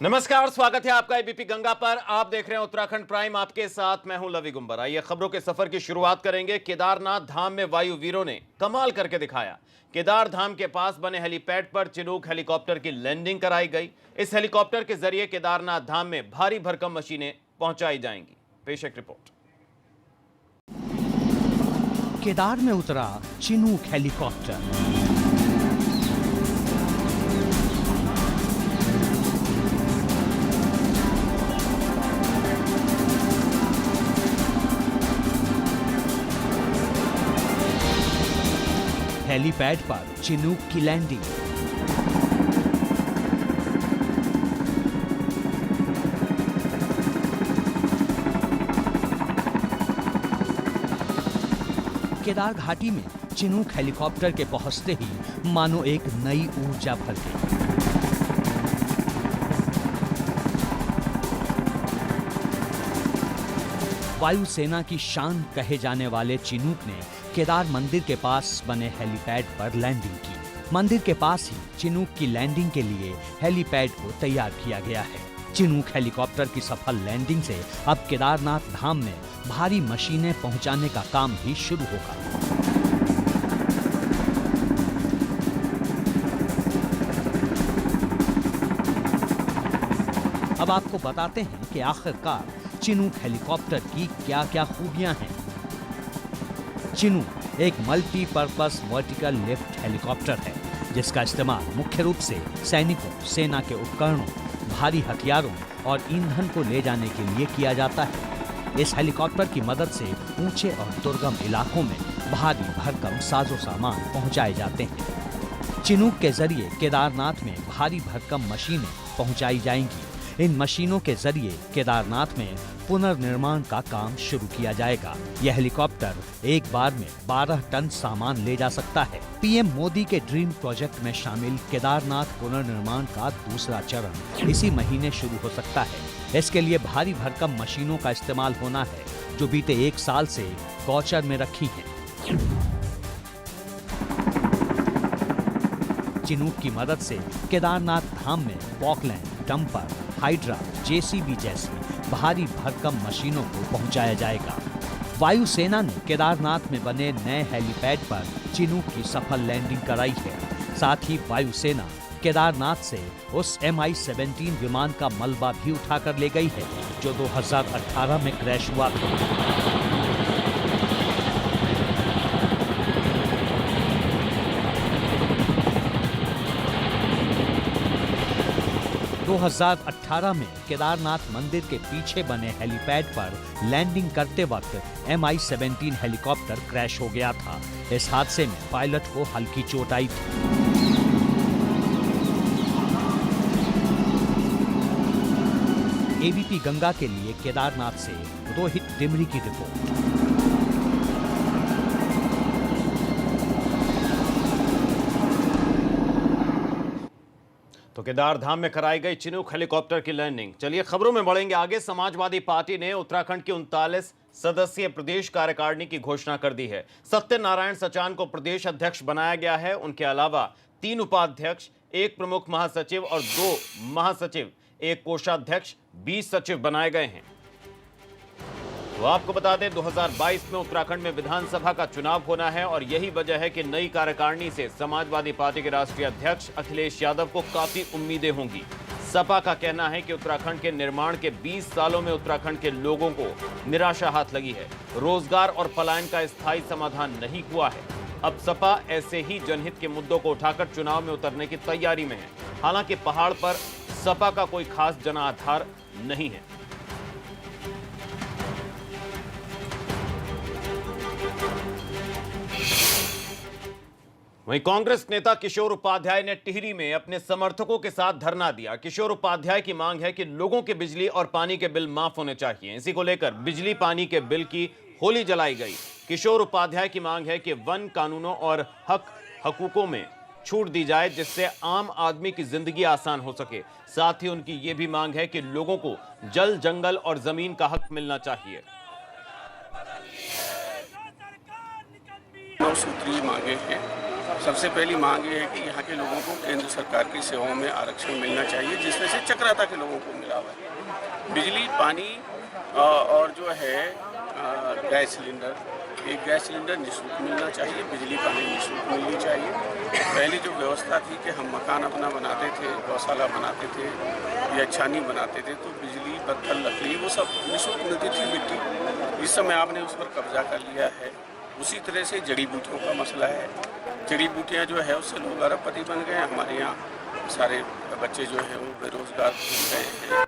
नमस्कार, स्वागत है आपका एबीपी गंगा पर। आप देख रहे हैं उत्तराखंड प्राइम, आपके साथ मैं हूं लवी गुंबर। आइए खबरों के सफर की शुरुआत करेंगे। केदारनाथ धाम में वायु वीरों ने कमाल करके दिखाया। केदार धाम के पास बने हेलीपैड पर चिनूक हेलीकॉप्टर की लैंडिंग कराई गई। इस हेलीकॉप्टर के जरिए केदारनाथ धाम में भारी भरकम मशीनें पहुंचाई जाएंगी। पेश एक रिपोर्ट। केदार में उतरा चिनूक हेलीकॉप्टर। हेलीपैड पर चिनूक की लैंडिंग। केदार घाटी में चिनूक हेलीकॉप्टर के पहुंचते ही मानो एक नई ऊर्जा भर गई। वायुसेना की शान कहे जाने वाले चिनूक ने केदार मंदिर के पास बने हेलीपैड पर लैंडिंग की। मंदिर के पास ही चिनूक की लैंडिंग के लिए हेलीपैड को तैयार किया गया है। चिनूक हेलीकॉप्टर की सफल लैंडिंग से अब केदारनाथ धाम में भारी मशीनें पहुंचाने का काम भी शुरू होगा। अब आपको बताते हैं कि आखिरकार चिनूक हेलीकॉप्टर की क्या-क्या खूबियां हैं। चिनूक एक मल्टीपर्पस वर्टिकल लिफ्ट हेलीकॉप्टर है, जिसका इस्तेमाल मुख्य रूप से सैनिकों, सेना के उपकरणों, भारी हथियारों और ईंधन को ले जाने के लिए किया जाता है। इस हेलीकॉप्टर की मदद से ऊंचे और दुर्गम इलाकों में भारी भरकम साजो सामान पहुंचाए जाते हैं। चिनूक के जरिए केदारनाथ में भारी भरकम मशीनें पहुंचाई जाएंगी। इन मशीनों के जरिए केदारनाथ में पुनर्निर्माण का काम शुरू किया जाएगा। यह हेलीकॉप्टर एक बार में 12 टन सामान ले जा सकता है। पीएम मोदी के ड्रीम प्रोजेक्ट में शामिल केदारनाथ पुनर्निर्माण का दूसरा चरण इसी महीने शुरू हो सकता है। इसके लिए भारी भरकम मशीनों का इस्तेमाल होना है, जो बीते 1 साल से गौचर में रखी हैं। चिनूक की मदद से केदारनाथ धाम में पॉकलैंड, डंपर, हाइड्रा, जेसीबी जैसी भारी भरकम मशीनों को पहुंचाया जाएगा। वायुसेना ने केदारनाथ में बने नए हेलीपैड पर चिनूक की सफल लैंडिंग कराई है। साथ ही वायुसेना केदारनाथ से उस Mi-17 विमान का मलबा भी उठाकर ले गई है, जो 2018 में क्रैश हुआ था। 2018 में केदारनाथ मंदिर के पीछे बने हेलीपैड पर लैंडिंग करते वक्त Mi-17 हेलीकॉप्टर क्रैश हो गया था। इस हादसे में पायलट को हल्की चोट आई थी। एबीपी गंगा के लिए केदारनाथ से रोहित डिमरी की रिपोर्ट। तो केदार धाम में कराई गई चिनूक हेलीकॉप्टर की लैंडिंग। चलिए खबरों में बढ़ेंगे आगे। समाजवादी पार्टी ने उत्तराखंड की 39 सदस्यीय प्रदेश कार्यकारिणी की घोषणा कर दी है। सत्यनारायण सचान को प्रदेश अध्यक्ष बनाया गया है। उनके अलावा 3 उपाध्यक्ष, 1 प्रमुख महासचिव और 2 महासचिव, 1 कोषाध्यक्ष, 20 सचिव बनाए गए हैं। तो आपको बता दें 2022 में उत्तराखंड में विधानसभा का चुनाव होना है और यही वजह है कि नई कार्यकारिणी से समाजवादी पार्टी के राष्ट्रीय अध्यक्ष अखिलेश यादव को काफी उम्मीदें होंगी। सपा का कहना है कि उत्तराखंड के निर्माण के 20 सालों में उत्तराखंड के लोगों को निराशा हाथ लगी है। रोजगार और पलायन का स्थायी समाधान नहीं हुआ है। अब सपा ऐसे ही जनहित के मुद्दों को उठाकर चुनाव में उतरने की तैयारी में है। हालांकि पहाड़ पर सपा का कोई खास जनाधार नहीं है। वहीं कांग्रेस नेता किशोर उपाध्याय ने टिहरी में अपने समर्थकों के साथ धरना दिया। किशोर उपाध्याय की मांग है कि लोगों के बिजली और पानी के बिल माफ होने चाहिए। इसी को लेकर बिजली पानी के बिल की होली जलाई गई। किशोर उपाध्याय की मांग है कि वन कानूनों और हकूकों में छूट दी जाए, जिससे आम आदमी की जिंदगी आसान हो सके। साथ ही उनकी ये भी मांग है कि लोगों को जल, जंगल और जमीन का हक मिलना चाहिए। 9 सूत्री मांगे हैं सबसे पहली मांग ये है कि यहाँ के लोगों को केंद्र सरकार की सेवाओं में आरक्षण मिलना चाहिए, जिसमें से चक्राता के लोगों को मिला हुआ है। बिजली, पानी और जो है गैस सिलेंडर, एक गैस सिलेंडर निःशुल्क मिलना चाहिए, बिजली पानी निःशुल्क मिलनी चाहिए। पहले जो व्यवस्था थी कि हम मकान अपना बनाते थे, गौशाला बनाते थे या छानी बनाते थे, तो बिजली, पत्थर, लकड़ी वो सब निःशुल्क मिलती थी, मिट्टी। इस समय आपने उस पर कब्जा कर लिया है। उसी तरह से जड़ी बूटियों का मसला है। जड़ी बूटियाँ जो है उससे लोग अरबपति बन गए। हमारे यहाँ सारे बच्चे जो है वो बेरोजगार हो गए हैं।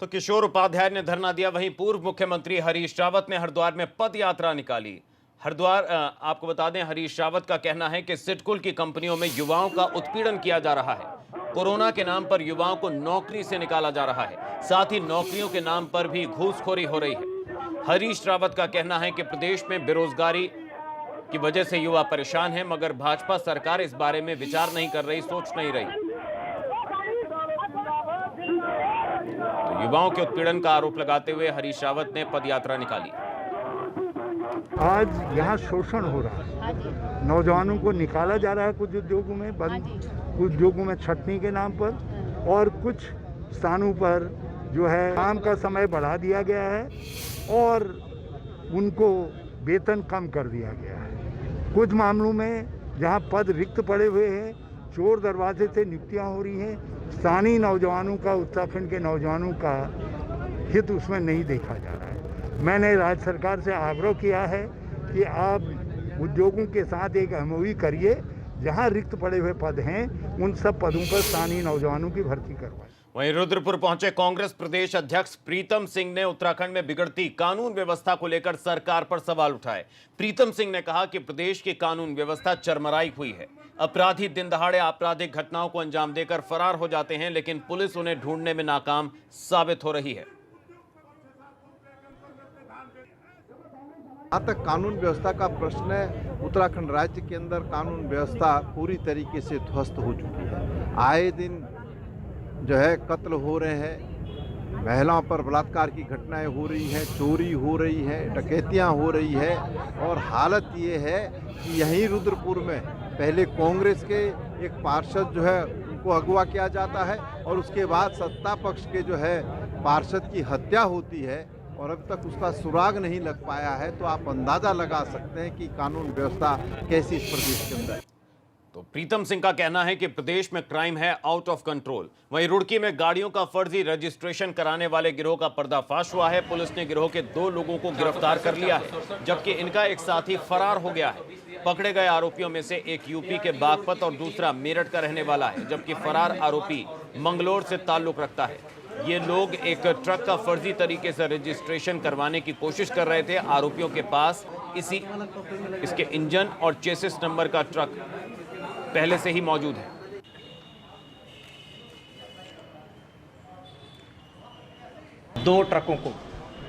तो किशोर उपाध्याय ने धरना दिया, वहीं पूर्व मुख्यमंत्री हरीश रावत ने हरिद्वार में पद यात्रा निकाली। हरिद्वार, आपको बता दें, हरीश रावत का कहना है कि सिडकुल की कंपनियों में युवाओं का उत्पीड़न किया जा रहा है। कोरोना के नाम पर युवाओं को नौकरी से निकाला जा रहा है, साथ ही नौकरियों के नाम पर भी घूसखोरी हो रही है। हरीश रावत का कहना है कि प्रदेश में बेरोजगारी की वजह से युवा परेशान है, मगर भाजपा सरकार इस बारे में विचार नहीं कर रही, सोच नहीं रही। तो युवाओं के उत्पीड़न का आरोप लगाते हुए हरीश रावत ने पदयात्रा निकाली। आज यहाँ शोषण हो रहा है, नौजवानों को निकाला जा रहा है कुछ उद्योगों में, बंद कुछ उद्योगों में छटनी के नाम पर, और कुछ स्थानों पर जो है काम का समय बढ़ा दिया गया है और उनको वेतन कम कर दिया गया है। कुछ मामलों में जहाँ पद रिक्त पड़े हुए हैं, चोर दरवाजे से नियुक्तियाँ हो रही हैं। स्थानीय नौजवानों का, उत्तराखंड के नौजवानों का हित उसमें नहीं देखा जा रहा है। मैंने राज्य सरकार से आग्रह किया है कि आप उद्योगों के साथ एक MOU करिए, जहां रिक्त पड़े हुए पद हैं उन सब पदों पर स्थानीय नौजवानों की भर्ती करवाएं। वहीं रुद्रपुर पहुंचे कांग्रेस प्रदेश अध्यक्ष प्रीतम सिंह ने उत्तराखंड में बिगड़ती कानून व्यवस्था को लेकर सरकार पर सवाल उठाए। प्रीतम सिंह ने कहा कि प्रदेश की कानून व्यवस्था चरमराई हुई है। अपराधी दिन दहाड़े आपराधिक घटनाओं को अंजाम देकर फरार हो जाते हैं, लेकिन पुलिस उन्हें ढूंढने में नाकाम साबित हो रही है। जहाँ तक कानून व्यवस्था का प्रश्न है, उत्तराखंड राज्य के अंदर कानून व्यवस्था पूरी तरीके से ध्वस्त हो चुकी है। आए दिन जो है कत्ल हो रहे हैं, महिलाओं पर बलात्कार की घटनाएं हो रही हैं, चोरी हो रही है, डकैतियां हो रही है, और हालत ये है कि यहीं रुद्रपुर में पहले कांग्रेस के एक पार्षद जो है उनको अगवा किया जाता है और उसके बाद सत्ता पक्ष के जो है पार्षद की हत्या होती है और अब तक उसका सुराग नहीं लग पाया है। तो आप अंदाजा लगा सकते हैं कि कानून व्यवस्था कैसी इस प्रदेश के अंदर है। तो प्रीतम सिंह का कहना है कि प्रदेश में क्राइम है आउट ऑफ कंट्रोल। वहीं रुड़की में गाड़ियों का फर्जी रजिस्ट्रेशन कराने वाले गिरोह का पर्दाफाश हुआ है। पुलिस ने गिरोह के 2 लोगों को गिरफ्तार कर लिया है, जबकि इनका एक साथी फरार हो गया है। पकड़े गए आरोपियों में से एक यूपी के बागपत और दूसरा मेरठ का रहने वाला है, जबकि फरार आरोपी मंगलोर से ताल्लुक रखता है। ये लोग एक ट्रक का फर्जी तरीके से रजिस्ट्रेशन करवाने की कोशिश कर रहे थे। आरोपियों के पास इसके इंजन और चेसिस नंबर का ट्रक पहले से ही मौजूद है। दो ट्रकों को,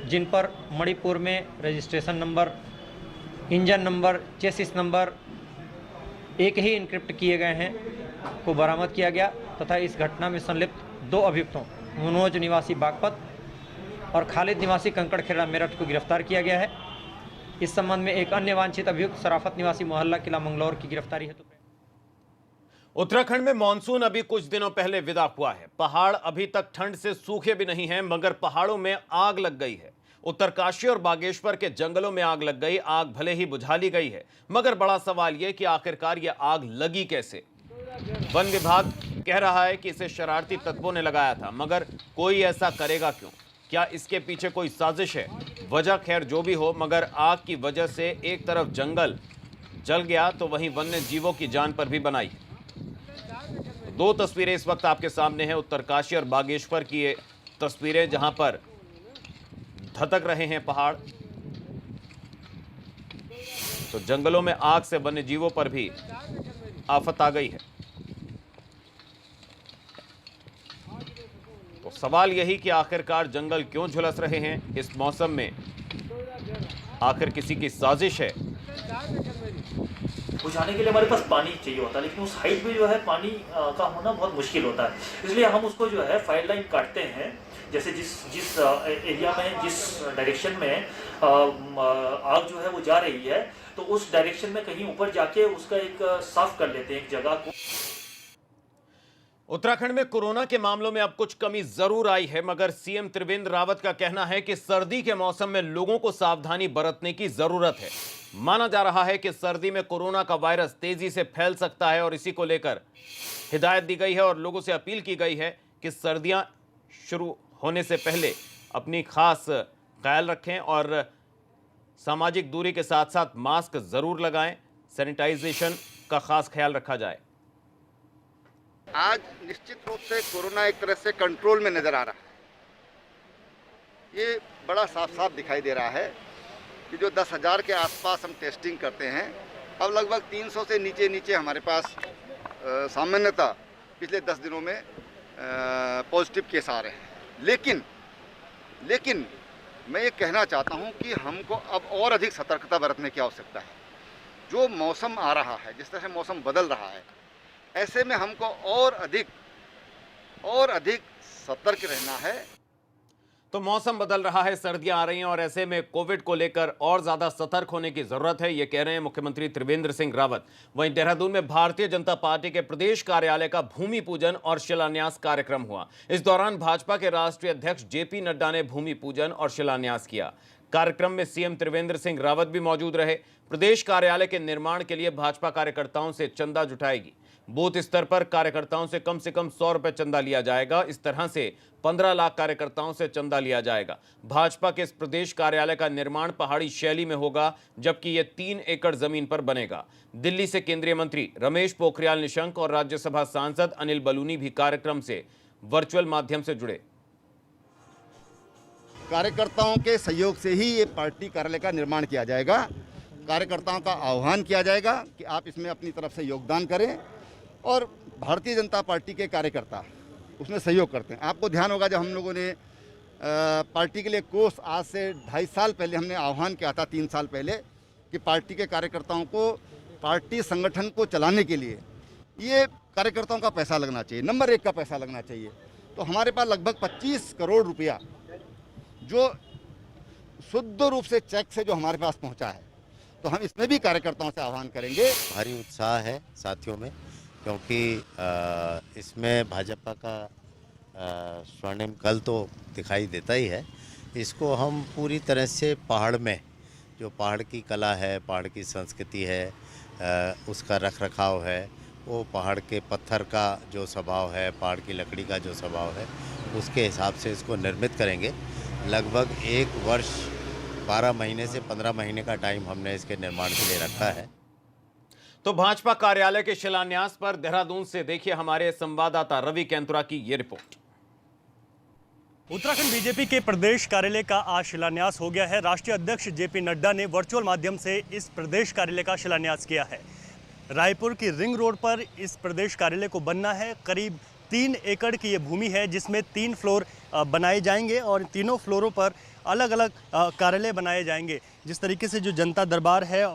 जिन पर मणिपुर में registration number, engine number, chassis number एक ही इनक्रिप्ट किए गए हैं, को बरामद किया गया तथा इस घटना में संलिप्त 2 अभियुक्तों मनोज निवासी बागपत और खालिद निवासी कंकड़खेड़ा मेरठ को गिरफ्तार किया गया है। इस संबंध में एक अन्य वांछित अभियुक्त सराफत निवासी मोहल्ला किला मंगलौर की गिरफ्तारी हेतु। उत्तराखंड में मानसून अभी कुछ दिनों पहले विदा हुआ है। पहाड़ अभी तक ठंड से सूखे भी नहीं हैं, मगर पहाड़ों में आग लग गई है। उत्तरकाशी और बागेश्वर के जंगलों में आग लग गई। आग भले ही बुझा ली गई है, मगर बड़ा सवाल यह कि आखिरकार यह आग लगी कैसे। वन विभाग कह रहा है कि इसे शरारती तत्वों ने लगाया था, मगर कोई ऐसा करेगा क्यों? क्या इसके पीछे कोई साजिश है? वजह खैर जो भी हो, मगर आग की वजह से एक तरफ जंगल जल गया तो वहीं वन्य जीवों की जान पर भी बनाई। 2 तस्वीरें इस वक्त आपके सामने हैं। उत्तरकाशी और बागेश्वर की ये तस्वीरें, जहां पर धधक रहे हैं पहाड़। तो जंगलों में आग से वन्य जीवों पर भी आफत आ गई है। तो सवाल यही कि आखिरकार जंगल क्यों झुलस रहे हैं इस मौसम में? आखिर किसी की साजिश है? बुझाने के लिए हमारे पास पानी चाहिए होता है, लेकिन उस हाइट में जो है पानी का होना बहुत मुश्किल होता है। इसलिए हम उसको जो है फायर लाइन काटते हैं। जैसे जिस एरिया में, जिस डायरेक्शन में आग जो है वो जा रही है, तो उस डायरेक्शन में कहीं ऊपर जाके उसका एक साफ कर लेते हैं एक जगह को। उत्तराखंड में कोरोना के मामलों में अब कुछ कमी जरूर आई है, मगर सीएम त्रिवेंद्र रावत का कहना है कि सर्दी के मौसम में लोगों को सावधानी बरतने की जरूरत है। माना जा रहा है कि सर्दी में कोरोना का वायरस तेजी से फैल सकता है और इसी को लेकर हिदायत दी गई है और लोगों से अपील की गई है कि सर्दियां शुरू होने से पहले अपनी खास ख्याल रखें और सामाजिक दूरी के साथ साथ मास्क जरूर लगाएं, सैनिटाइजेशन का खास ख्याल रखा जाए। आज निश्चित रूप से कोरोना एक तरह से कंट्रोल में नज़र आ रहा है। ये बड़ा साफ साफ दिखाई दे रहा है कि जो 10,000 के आसपास हम टेस्टिंग करते हैं, अब लगभग 300 से नीचे हमारे पास सामान्यतः पिछले 10 दिनों में पॉजिटिव केस आ रहे हैं। लेकिन मैं ये कहना चाहता हूँ कि हमको अब और अधिक सतर्कता बरतने की आवश्यकता है। जो मौसम आ रहा है, जिस तरह से मौसम बदल रहा है, ऐसे में हमको और अधिक सतर्क रहना है। तो मौसम बदल रहा है, सर्दियां आ रही हैं और ऐसे में कोविड को लेकर और ज्यादा सतर्क होने की जरूरत है, ये कह रहे हैं मुख्यमंत्री त्रिवेंद्र सिंह रावत। वहीं देहरादून में भारतीय जनता पार्टी के प्रदेश कार्यालय का भूमि पूजन और शिलान्यास कार्यक्रम हुआ। इस दौरान भाजपा के राष्ट्रीय अध्यक्ष जेपी नड्डा ने भूमि पूजन और शिलान्यास किया। कार्यक्रम में सीएम त्रिवेंद्र सिंह रावत भी मौजूद रहे। प्रदेश कार्यालय के निर्माण के लिए भाजपा कार्यकर्ताओं से चंदा जुटाएगी। बूथ स्तर पर कार्यकर्ताओं से कम 100 रुपए चंदा लिया जाएगा। इस तरह से 15 लाख कार्यकर्ताओं से चंदा लिया जाएगा। भाजपा के इस प्रदेश कार्यालय का निर्माण पहाड़ी शैली में होगा, जबकि यह 3 एकड़ जमीन पर बनेगा। दिल्ली से केंद्रीय मंत्री रमेश पोखरियाल निशंक और राज्यसभा सांसद अनिल बलूनी भी कार्यक्रम से वर्चुअल माध्यम से जुड़े। कार्यकर्ताओं के सहयोग से ही ये पार्टी कार्यालय का निर्माण किया जाएगा। कार्यकर्ताओं का आह्वान किया जाएगा कि आप इसमें अपनी तरफ से योगदान करें और भारतीय जनता पार्टी के कार्यकर्ता उसमें सहयोग करते हैं। आपको ध्यान होगा, जब हम लोगों ने पार्टी के लिए कोष आज से 2.5 साल पहले हमने आह्वान किया था, 3 साल पहले, कि पार्टी के कार्यकर्ताओं को पार्टी संगठन को चलाने के लिए ये कार्यकर्ताओं का पैसा लगना चाहिए, नंबर 1 का पैसा लगना चाहिए। तो हमारे पास लगभग 25 करोड़ रुपया जो शुद्ध रूप से चेक से जो हमारे पास पहुंचा है, तो हम इसमें भी कार्यकर्ताओं से आह्वान करेंगे। भारी उत्साह है साथियों में, क्योंकि इसमें भाजपा का स्वर्णिम कल तो दिखाई देता ही है। इसको हम पूरी तरह से पहाड़ में, जो पहाड़ की कला है, पहाड़ की संस्कृति है, उसका रख रखाव है, वो पहाड़ के पत्थर का जो स्वभाव है, पहाड़ की लकड़ी का जो स्वभाव है, उसके हिसाब से इसको निर्मित करेंगे। लगभग 1 वर्ष 12 महीने से 15 महीने का टाइम हमने इसके निर्माण के लिए रखा है। तो भाजपा कार्यालय के शिलान्यास पर देहरादून से देखिए हमारे संवाददाता रवि कैंतुरा की ये रिपोर्ट। उत्तराखंड बीजेपी के प्रदेश कार्यालय का आज शिलान्यास हो गया है। राष्ट्रीय अध्यक्ष जेपी नड्डा ने वर्चुअल माध्यम से इस प्रदेश कार्यालय का शिलान्यास किया है। रायपुर की रिंग रोड पर इस प्रदेश कार्यालय को बनना है। करीब 3 एकड़ की ये भूमि है, जिसमें 3 फ्लोर बनाए जाएंगे और तीनों फ्लोरों पर अलग अलग कार्यालय बनाए जाएंगे। जिस तरीके से जो जनता दरबार है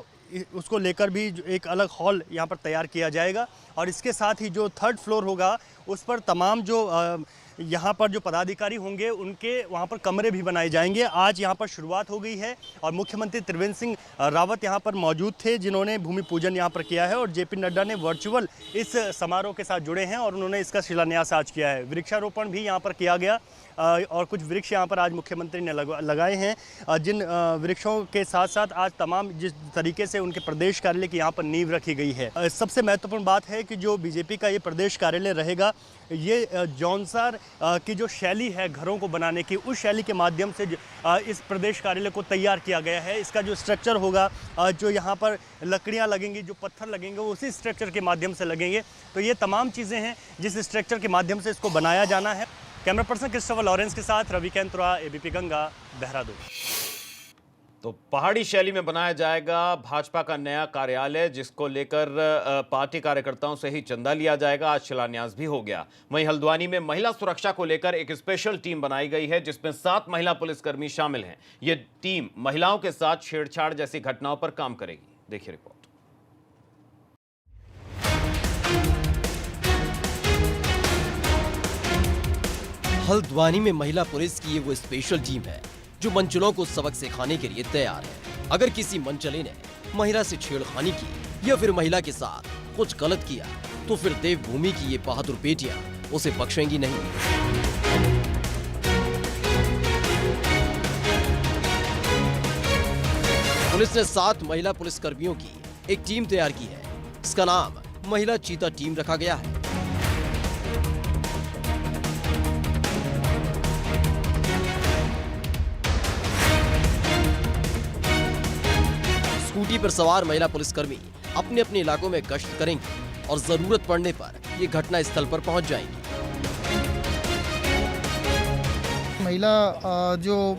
उसको लेकर भी एक अलग हॉल यहाँ पर तैयार किया जाएगा और इसके साथ ही जो 3rd फ्लोर होगा उस पर तमाम जो यहाँ पर जो पदाधिकारी होंगे उनके वहाँ पर कमरे भी बनाए जाएंगे। आज यहाँ पर शुरुआत हो गई है और मुख्यमंत्री त्रिवेंद्र सिंह रावत यहाँ पर मौजूद थे, जिन्होंने भूमि पूजन यहाँ पर किया है और जेपी नड्डा ने वर्चुअल इस समारोह के साथ जुड़े हैं और उन्होंने इसका शिलान्यास आज किया है। वृक्षारोपण भी यहाँ पर किया गया और कुछ वृक्ष यहाँ पर आज मुख्यमंत्री ने लगाए हैं। जिन वृक्षों के साथ साथ आज तमाम जिस तरीके से उनके प्रदेश कार्यालय की यहाँ पर नींव रखी गई है। सबसे महत्वपूर्ण बात है कि जो बीजेपी का ये प्रदेश कार्यालय रहेगा, ये जौनसार की जो शैली है घरों को बनाने की, उस शैली के माध्यम से इस प्रदेश कार्यालय को तैयार किया गया है। इसका जो स्ट्रक्चर होगा, जो यहाँ पर लकड़ियाँ लगेंगी, जो पत्थर लगेंगे, वो उसी स्ट्रक्चर के माध्यम से लगेंगे। तो ये तमाम चीज़ें हैं जिस स्ट्रक्चर के माध्यम से इसको बनाया जाना है। कैमरा पर्सन क्रिस्टोफर लॉरेंस के साथ रवि कैंतुरा, एबीपी गंगा, देहरादून। तो पहाड़ी शैली में बनाया जाएगा भाजपा का नया कार्यालय, जिसको लेकर पार्टी कार्यकर्ताओं से ही चंदा लिया जाएगा। आज शिलान्यास भी हो गया। वहीं हल्द्वानी में महिला सुरक्षा को लेकर एक स्पेशल टीम बनाई गई है, जिसमें 7 महिला पुलिसकर्मी शामिल हैं। ये टीम महिलाओं के साथ छेड़छाड़ जैसी घटनाओं पर काम करेगी। देखिए रिपोर्ट। हल्द्वानी में महिला पुलिस की ये वो स्पेशल टीम है जो मंचलों को सबक सिखाने के लिए तैयार है। अगर किसी मनचले ने महिला से छेड़खानी की या फिर महिला के साथ कुछ गलत किया तो फिर देवभूमि की ये बहादुर बेटियां उसे बख्शेंगी नहीं। पुलिस ने 7 महिला पुलिसकर्मियों की एक टीम तैयार की है। इसका नाम महिला चीता टीम रखा गया है। स्कूटी पर सवार महिला पुलिसकर्मी अपने अपने इलाकों में गश्त करेंगी और जरूरत पड़ने पर ये घटना स्थल पर पहुंच जाएंगी। महिला जो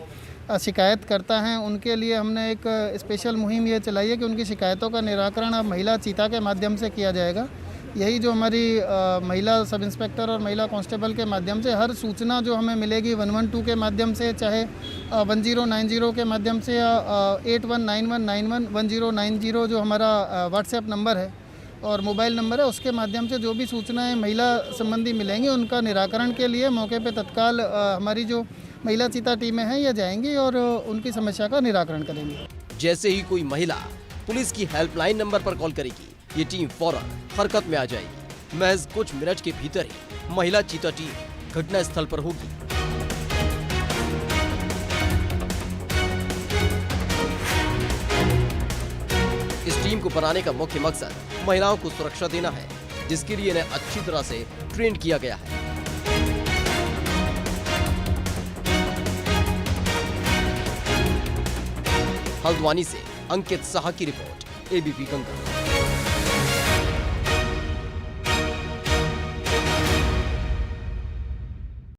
शिकायतकर्ता हैं उनके लिए हमने एक स्पेशल मुहिम ये चलाई है कि उनकी शिकायतों का निराकरण अब महिला चीता के माध्यम से किया जाएगा। यही जो हमारी महिला सब इंस्पेक्टर और महिला कांस्टेबल के माध्यम से हर सूचना जो हमें मिलेगी 112 के माध्यम से, चाहे 1090 के माध्यम से या 8191911090 जो हमारा व्हाट्सएप नंबर है और मोबाइल नंबर है, उसके माध्यम से जो भी सूचनाएं महिला संबंधी मिलेंगी उनका निराकरण के लिए मौके पे तत्काल हमारी जो महिला चीता टीमें हैं ये जाएंगी और उनकी समस्या का निराकरण करेंगी। जैसे ही कोई महिला पुलिस की हेल्पलाइन नंबर पर कॉल करेगी, ये टीम फौरन हरकत में आ जाएगी। महज कुछ मिनट के भीतर ही महिला चीता टीम घटना स्थल पर होगी। इस टीम को बनाने का मुख्य मकसद महिलाओं को सुरक्षा देना है, जिसके लिए इन्हें अच्छी तरह से ट्रेन किया गया है। हल्द्वानी से अंकित साहा की रिपोर्ट, एबीपी गंगा।